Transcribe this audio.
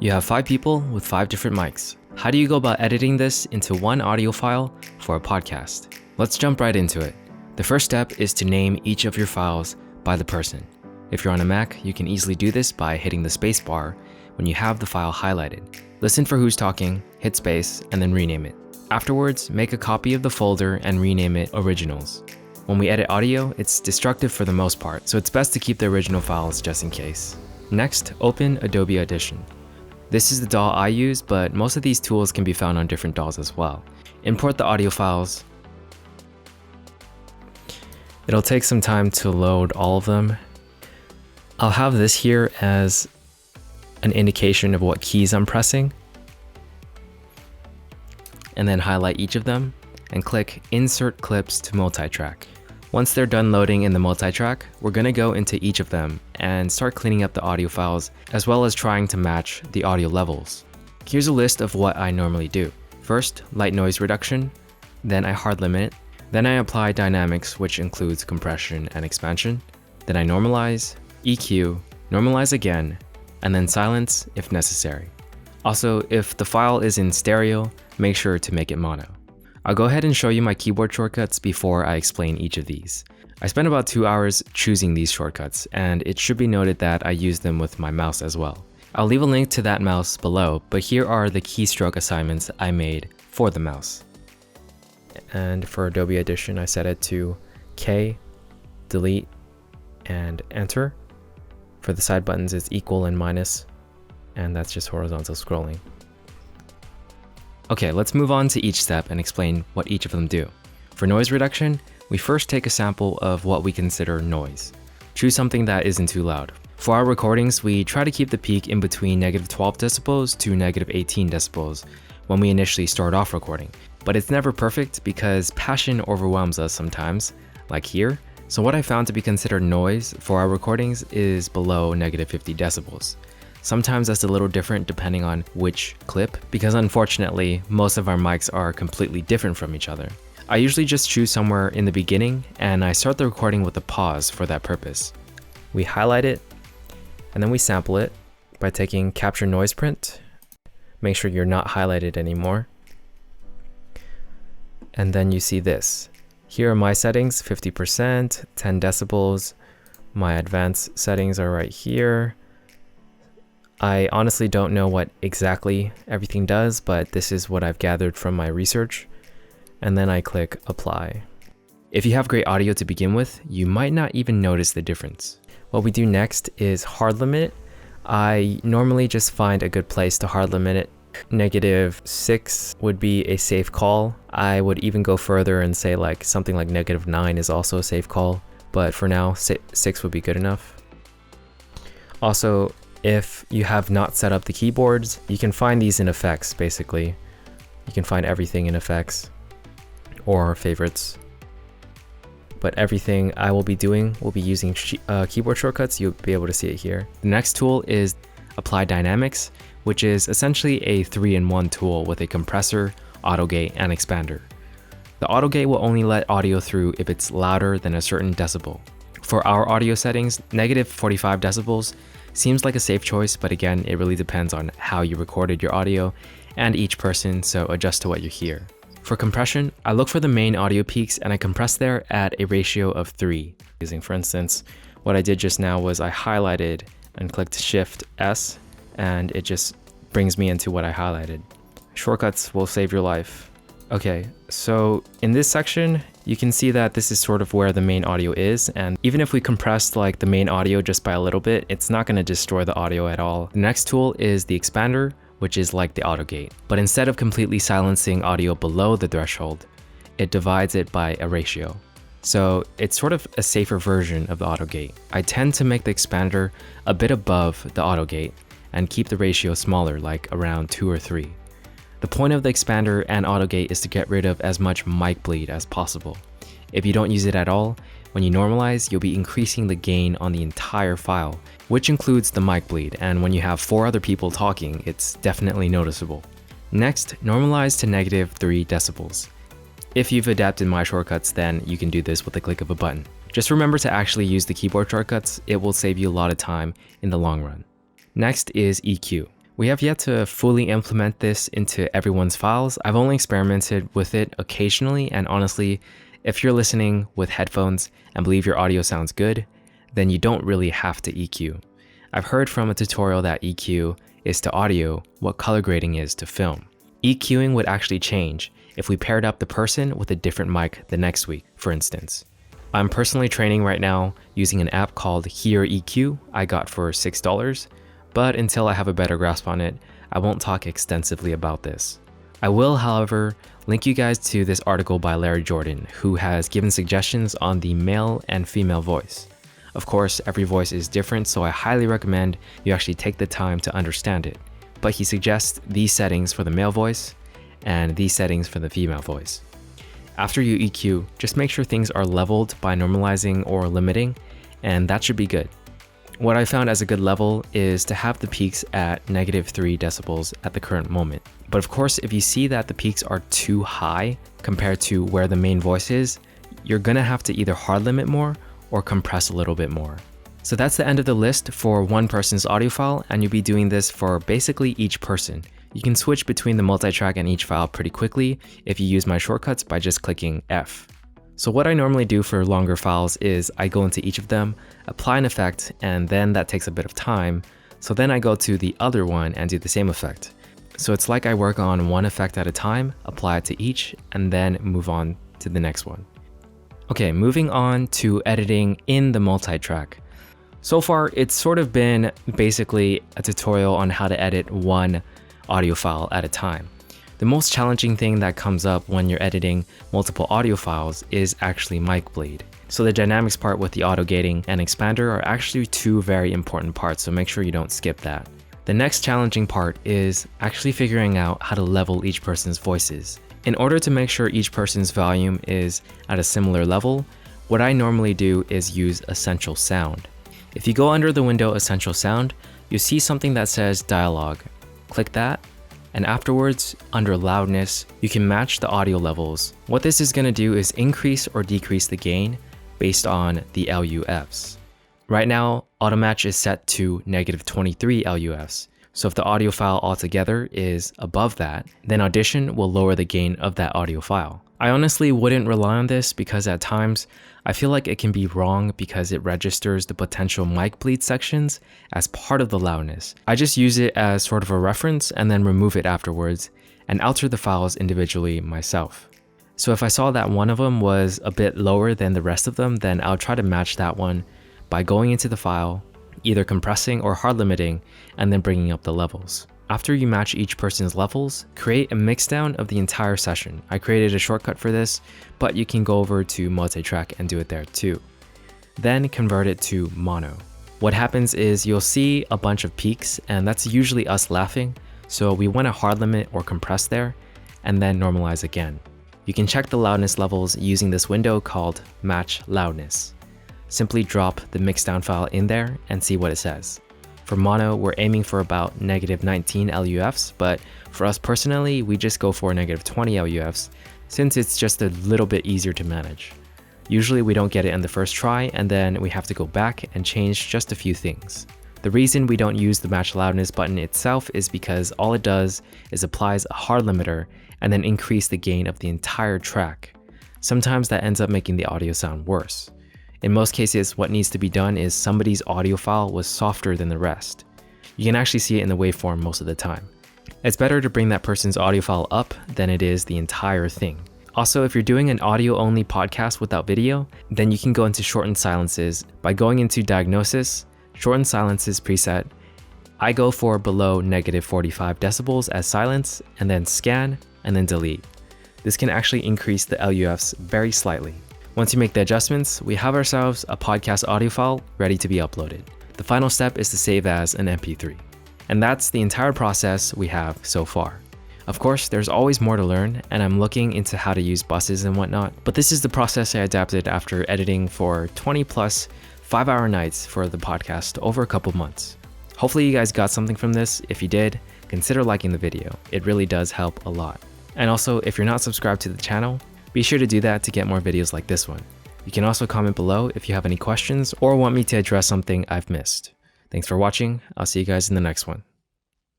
You have 5 people with 5 different mics. How do you go about editing this into one audio file for a podcast? Let's jump right into it. The first step is to name each of your files by the person. If you're on a Mac, you can easily do this by hitting the space bar when you have the file highlighted. Listen for who's talking, hit space, and then rename it. Afterwards, make a copy of the folder and rename it Originals. When we edit audio, it's destructive for the most part, so it's best to keep the original files just in case. Next, open Adobe Audition. This is the DAW I use, but most of these tools can be found on different DAWs as well. Import the audio files. It'll take some time to load all of them. I'll have this here as an indication of what keys I'm pressing. And then highlight each of them and click Insert Clips to Multitrack. Once they're done loading in the Multitrack, we're going to go into each of them and start cleaning up the audio files as well as trying to match the audio levels. Here's a list of what I normally do. First, light noise reduction, then I hard limit, then I apply dynamics, which includes compression and expansion, then I normalize, EQ, normalize again, and then silence if necessary. Also, if the file is in stereo, make sure to make it mono. I'll go ahead and show you my keyboard shortcuts before I explain each of these. I spent about 2 hours choosing these shortcuts, and it should be noted that I use them with my mouse as well. I'll leave a link to that mouse below, but here are the keystroke assignments I made for the mouse. And for Adobe Audition, I set it to K, delete, and enter. For the side buttons, it's equal and minus, and that's just horizontal scrolling. Okay, let's move on to each step and explain what each of them do. For noise reduction, we first take a sample of what we consider noise. Choose something that isn't too loud. For our recordings, we try to keep the peak in between -12 decibels to -18 decibels when we initially start off recording. But it's never perfect because passion overwhelms us sometimes, like here. So what I found to be considered noise for our recordings is below -50 decibels. Sometimes that's a little different depending on which clip, because unfortunately, most of our mics are completely different from each other. I usually just choose somewhere in the beginning, and I start the recording with a pause for that purpose. We highlight it, and then we sample it by taking Capture Noise Print. Make sure you're not highlighted anymore. And then you see this. Here are my settings, 50%, 10 decibels. My advanced settings are right here. I honestly don't know what exactly everything does, but this is what I've gathered from my research. And then I click Apply. If you have great audio to begin with, you might not even notice the difference. What we do next is hard limit. I normally just find a good place to hard limit it. -6 would be a safe call. I would even go further and say something like -9 is also a safe call, but for now, 6 would be good enough. Also, if you have not set up the keyboards, you can find these in effects, basically. You can find everything in effects or favorites. But everything I will be doing will be using keyboard shortcuts. You'll be able to see it here. The next tool is Apply Dynamics, which is essentially a 3-in-1 tool with a compressor, autogate, and expander. The autogate will only let audio through if it's louder than a certain decibel. For our audio settings, -45 decibels seems like a safe choice, but again, it really depends on how you recorded your audio and each person, so adjust to what you hear. For compression, I look for the main audio peaks and I compress there at a ratio of 3. For instance, what I did just now was I highlighted and clicked Shift S, and it just brings me into what I highlighted. Shortcuts will save your life. Okay, so in this section, you can see that this is sort of where the main audio is, and even if we compressed the main audio just by a little bit, it's not going to destroy the audio at all. The next tool is the expander, which is like the autogate, but instead of completely silencing audio below the threshold, it divides it by a ratio. So it's sort of a safer version of the autogate. I tend to make the expander a bit above the autogate and keep the ratio smaller, like around 2 or 3. The point of the expander and autogate is to get rid of as much mic bleed as possible. If you don't use it at all, when you normalize, you'll be increasing the gain on the entire file, which includes the mic bleed, and when you have 4 other people talking, it's definitely noticeable. Next, normalize to -3 decibels. If you've adapted my shortcuts, then you can do this with a click of a button. Just remember to actually use the keyboard shortcuts, it will save you a lot of time in the long run. Next is EQ. We have yet to fully implement this into everyone's files. I've only experimented with it occasionally, and honestly, if you're listening with headphones and believe your audio sounds good, then you don't really have to EQ. I've heard from a tutorial that EQ is to audio what color grading is to film. EQing would actually change if we paired up the person with a different mic the next week, for instance. I'm personally training right now using an app called Heil EQ I got for $6, but until I have a better grasp on it, I won't talk extensively about this. I will, however, link you guys to this article by Larry Jordan, who has given suggestions on the male and female voice. Of course, every voice is different, so I highly recommend you actually take the time to understand it. But he suggests these settings for the male voice and these settings for the female voice. After you EQ, just make sure things are leveled by normalizing or limiting, and that should be good. What I found as a good level is to have the peaks at -3 decibels at the current moment. But of course, if you see that the peaks are too high compared to where the main voice is, you're gonna have to either hard limit more or compress a little bit more. So that's the end of the list for one person's audio file, and you'll be doing this for basically each person. You can switch between the multitrack and each file pretty quickly if you use my shortcuts by just clicking F. So what I normally do for longer files is I go into each of them, apply an effect, and then that takes a bit of time. So then I go to the other one and do the same effect. So it's like I work on one effect at a time, apply it to each, and then move on to the next one. Okay, moving on to editing in the multitrack. So far, it's sort of been basically a tutorial on how to edit one audio file at a time. The most challenging thing that comes up when you're editing multiple audio files is actually mic bleed. So the dynamics part with the auto gating and expander are actually two very important parts, so make sure you don't skip that. The next challenging part is actually figuring out how to level each person's voices. In order to make sure each person's volume is at a similar level, what I normally do is use Essential Sound. If you go under the window Essential Sound, you see something that says Dialogue. Click that, and afterwards, under Loudness, you can match the audio levels. What this is going to do is increase or decrease the gain based on the LUFs. Right now, Auto Match is set to -23 LUFs. So if the audio file altogether is above that, then Audition will lower the gain of that audio file. I honestly wouldn't rely on this because at times, I feel like it can be wrong because it registers the potential mic bleed sections as part of the loudness. I just use it as sort of a reference and then remove it afterwards and alter the files individually myself. So if I saw that one of them was a bit lower than the rest of them, then I'll try to match that one by going into the file, either compressing or hard limiting, and then bringing up the levels. After you match each person's levels, create a mixdown of the entire session. I created a shortcut for this, but you can go over to Multitrack and do it there too. Then convert it to mono. What happens is you'll see a bunch of peaks, and that's usually us laughing, so we want to hard limit or compress there, and then normalize again. You can check the loudness levels using this window called Match Loudness. Simply drop the mixdown file in there and see what it says. For mono, we're aiming for about -19 LUFs, but for us personally, we just go for -20 LUFs since it's just a little bit easier to manage. Usually we don't get it in the first try, and then we have to go back and change just a few things. The reason we don't use the match loudness button itself is because all it does is applies a hard limiter and then increase the gain of the entire track. Sometimes that ends up making the audio sound worse. In most cases, what needs to be done is somebody's audio file was softer than the rest. You can actually see it in the waveform most of the time. It's better to bring that person's audio file up than it is the entire thing. Also, if you're doing an audio-only podcast without video, then you can go into shortened silences by going into Diagnosis, Shortened Silences preset. I go for below -45 decibels as silence, and then Scan, and then Delete. This can actually increase the LUFs very slightly. Once you make the adjustments, we have ourselves a podcast audio file ready to be uploaded. The final step is to save as an MP3. And that's the entire process we have so far. Of course, there's always more to learn, and I'm looking into how to use buses and whatnot, but this is the process I adapted after editing for 20+ 5-hour nights for the podcast over a couple months. Hopefully you guys got something from this. If you did, consider liking the video. It really does help a lot. And also, if you're not subscribed to the channel, be sure to do that to get more videos like this one. You can also comment below if you have any questions or want me to address something I've missed. Thanks for watching. I'll see you guys in the next one.